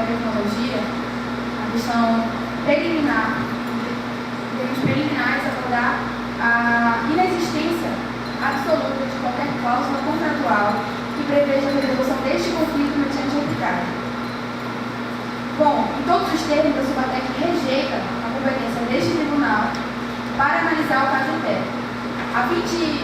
tecnologia, a questão preliminar, em termos preliminares, abordar a inexistência absoluta de qualquer cláusula contratual que preveja a resolução deste conflito mediante arbitrário. Bom, em todos os termos, a Subatec rejeita a competência deste tribunal para analisar o caso interno. A fim de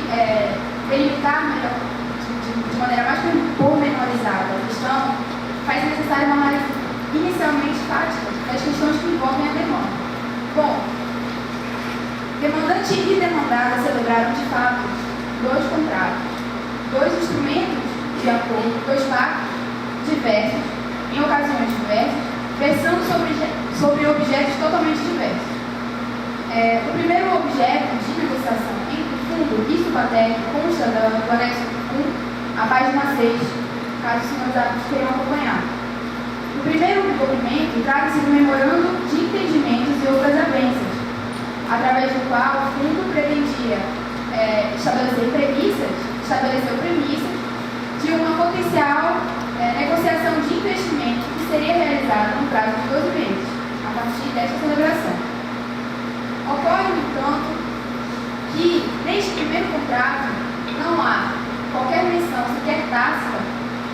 delimitar de maneira mais pormenorizada a questão, faz necessário uma análise inicialmente tática das questões que envolvem a demanda. Bom, demandante e demandada celebraram de fato dois contratos, dois instrumentos de acordo, dois pactos diversos, em ocasiões diversas, versando sobre objetos totalmente diversos. O primeiro objeto de negociação entre o fundo e Subatec consta do anexo 1, a página 6, caso os senhores árbitros queiram acompanhar. O primeiro documento trata-se do memorando de entendimentos e outras avanças, através do qual o fundo pretendia estabeleceu premissas de uma potencial negociação de investimento que seria realizada no prazo de 12 meses, a partir desta celebração. Ocorre, no entanto, que neste primeiro contrato não há qualquer menção, sequer tácita,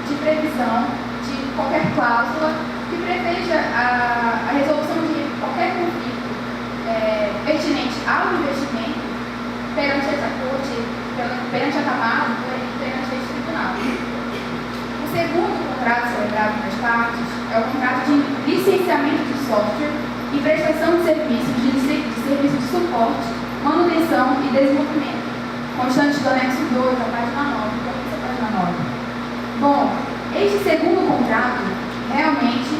de previsão de qualquer cláusula que preveja a resolução de qualquer conflito pertinente ao investimento perante essa corte, perante a Câmara, perante este tribunal. O segundo contrato celebrado nas partes é o contrato de licenciamento de software e prestação de serviços de suporte, manutenção e desenvolvimento, constante do anexo 2, a página 9, a página 9. Bom, este segundo contrato realmente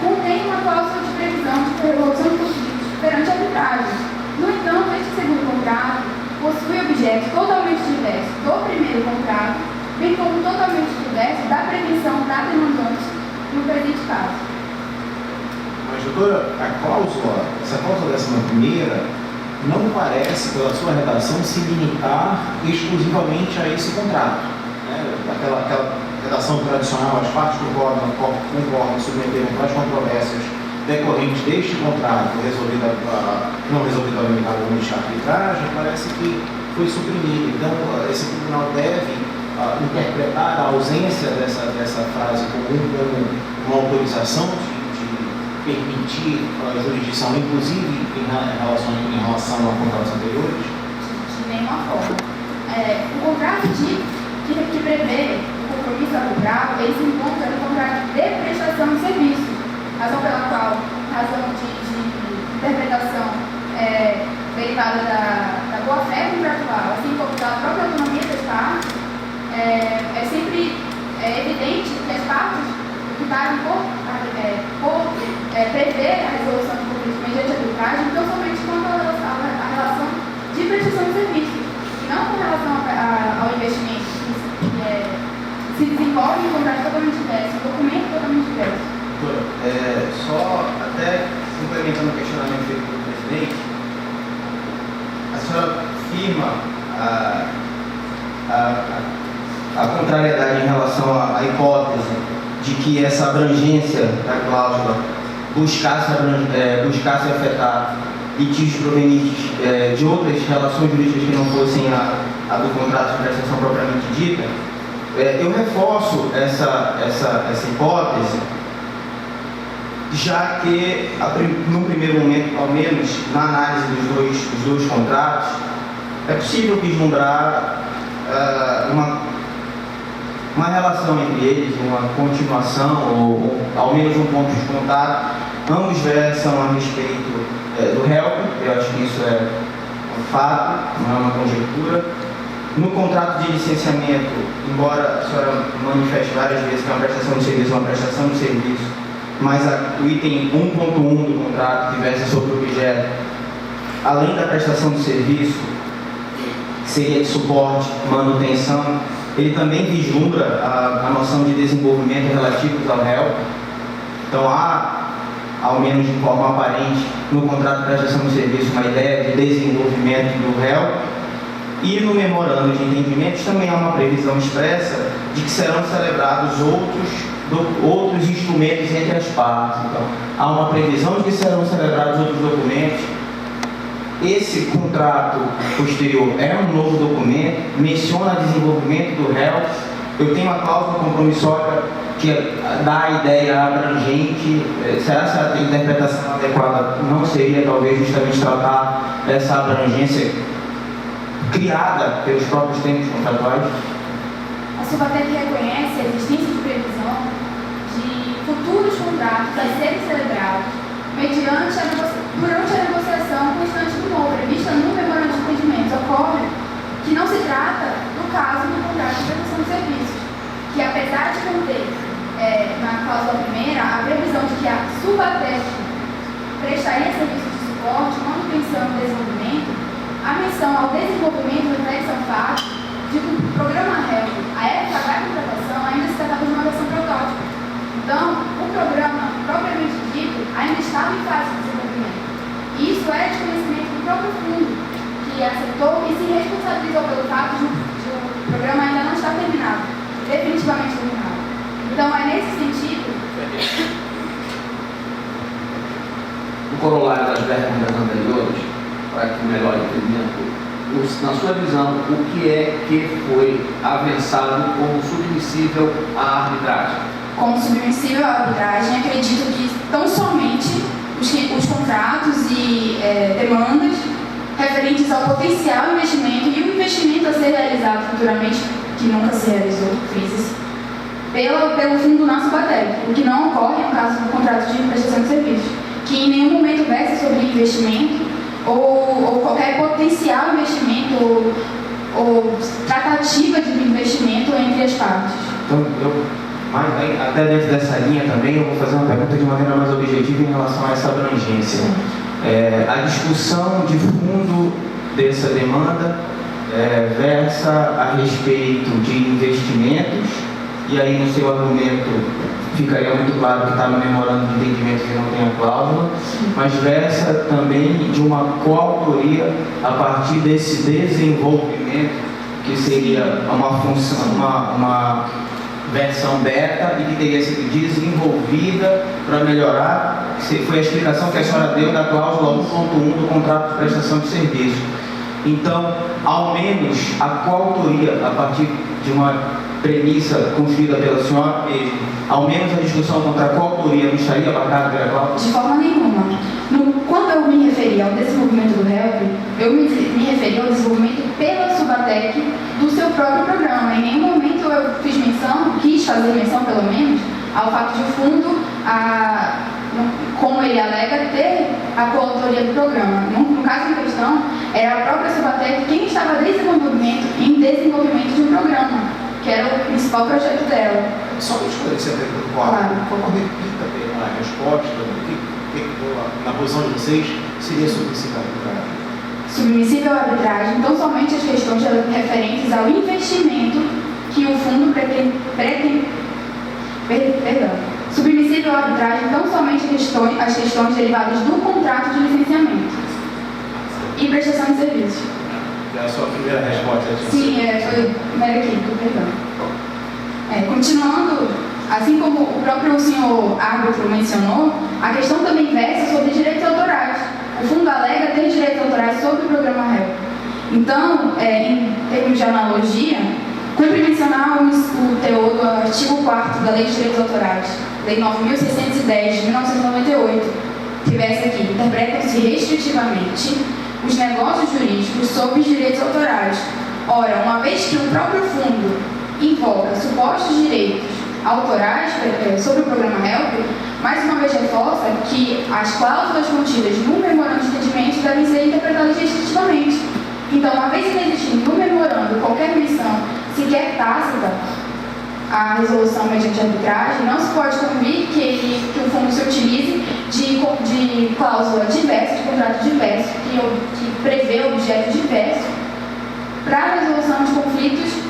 contém uma cláusula de previsão de resolução de conflitos perante a arbitragem. No entanto, este segundo contrato possui objetos totalmente diversos do primeiro contrato, bem como totalmente diversos da prevenção da demandante no presente caso. Mas, doutora, essa cláusula 11ª, não parece, pela sua redação, se limitar exclusivamente a esse contrato. Né? Aquela redação tradicional, as partes concordam e submeteram para as controvérsias decorrentes deste contrato, não resolvido amigavelmente a arbitragem, parece que foi suprimido. Então, esse tribunal deve interpretar a ausência dessa frase comum como uma autorização de permitir a jurisdição, inclusive em relação a contratos anteriores? De nenhuma forma. O contrato que prevê o compromisso arbitral, ele se encontra no contrato de prestação de serviços, razão pela qual, razão de interpretação derivada da boa-fé contratual, assim como da própria autonomia das partes, é sempre evidente que as partes optaram por prever a resolução de conflitos mediante arbitragem, então somente quanto à relação de prestação de serviços, e não com relação ao investimento que se desenvolve em um contrato totalmente diverso, um documento totalmente diverso. Doutora, só até complementando o questionamento feito pelo presidente, a senhora firma a contrariedade em relação à hipótese de que essa abrangência da cláusula buscasse afetar litígios provenientes de outras relações jurídicas que não fossem a do contrato de prestação propriamente dita. Eu reforço essa hipótese, já que, no primeiro momento, ao menos, na análise dos dois contratos, é possível vislumbrar uma relação entre eles, uma continuação, ou ao menos um ponto de contato. Ambos versam a respeito do help, eu acho que isso é um fato, não é uma conjectura. No contrato de licenciamento, embora a senhora manifeste várias vezes que é uma prestação de serviço, mas o item 1.1 do contrato, que versa sobre o objeto, além da prestação de serviço, que seria de suporte, manutenção, ele também vislumbra a noção de desenvolvimento relativos ao réu. Então há, ao menos de forma aparente, no contrato de prestação de serviço, uma ideia de desenvolvimento do réu. E no memorando de entendimentos também há uma previsão expressa de que serão celebrados outros instrumentos entre as partes. Então, há uma previsão de que serão celebrados outros documentos. Esse contrato posterior é um novo documento, menciona desenvolvimento do réu. Eu tenho uma cláusula compromissória que dá a ideia abrangente. Será que a interpretação adequada não seria talvez justamente tratar essa abrangência criada pelos próprios termos contratuais? A Subatec reconhece a existência de previsão de futuros contratos a serem celebrados durante a negociação constante do novo, prevista no memorando de entendimento. Ocorre que não se trata do caso do contrato de prestação de serviços, que apesar de conter na cláusula primeira a previsão de que a Subatec prestaria serviços de suporte, manutenção e desenvolvimento, a menção ao desenvolvimento reflete ao fato de que o programa REL, a época da contratação, ainda se tratava de uma versão protótipo. Então, o programa, propriamente dito, ainda estava em fase de desenvolvimento. E isso é de conhecimento do próprio fundo, que aceitou e se responsabilizou pelo fato de o programa ainda não estar terminado, definitivamente terminado. Então, é nesse sentido. No corolário das perguntas anteriores, para que melhor entendimento, na sua visão, o que é que foi avançado como submissível à arbitragem? Como submissível à arbitragem, acredito que tão somente os contratos e demandas referentes ao potencial investimento e o investimento a ser realizado futuramente, que nunca se realizou, pelo fundo na Subatec, o que não ocorre no caso do contrato de prestação de serviços, que em nenhum momento versa sobre investimento ou qualquer potencial investimento ou tratativa de investimento entre as partes. Então, até dentro dessa linha também, eu vou fazer uma pergunta de maneira mais objetiva em relação a essa abrangência. A discussão de fundo dessa demanda versa a respeito de investimentos, e aí no seu argumento ficaria muito claro que está no memorando de entendimento que não tem a cláusula, mas versa também de uma coautoria a partir desse desenvolvimento, que seria uma função, uma versão beta e que teria sido desenvolvida para melhorar. Foi a explicação que a senhora deu da cláusula 1.1 do contrato de prestação de serviço. Então, ao menos a coautoria, a partir de uma premissa construída pela senhora, ao menos a discussão contra a coautoria não estaria abarcada pela cláusula? De forma nenhuma. Quando eu me referi ao desenvolvimento do HELP, eu me referi ao desenvolvimento pela Subatec do seu próprio programa. Em nenhum momento eu fiz menção, quis fazer menção pelo menos, ao fato de o fundo, como ele alega, ter a coautoria do programa. No caso em questão, era a própria Subatec quem estava em desenvolvimento de um programa, que era o principal projeto dela. Só para esclarecer a pergunta, claro. Por favor, repita a resposta, na posição de vocês, seria submissível à arbitragem? Submissível à arbitragem, então somente as questões referentes ao investimento que o fundo submissível à arbitragem, então somente as questões derivadas do contrato de licenciamento e prestação de serviços. É a sua primeira resposta. Sim, foi mera equívoco, perdão. Continuando, assim como o próprio senhor árbitro mencionou, a questão também versa sobre direitos autorais. O fundo alega ter direitos autorais sobre o programa REL. Então, em termos de analogia, cumpre mencionar o teor do artigo 4º da Lei de Direitos Autorais, Lei 9.610, de 1998, que versa aqui: interpretam-se restritivamente os negócios jurídicos sob os direitos autorais. Ora, uma vez que o próprio fundo invoca supostos direitos autorais sobre o programa HELP, mais uma vez reforça que as cláusulas contidas no memorando de entendimento devem ser interpretadas restritivamente. Então, uma vez inexistindo no memorando qualquer menção, sequer tácita, a resolução mediante arbitragem, não se pode convir que o fundo se utilize de cláusula diversa, de contrato diverso, que prevê objeto diverso, para a resolução de conflitos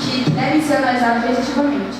que devem ser analisados restritivamente.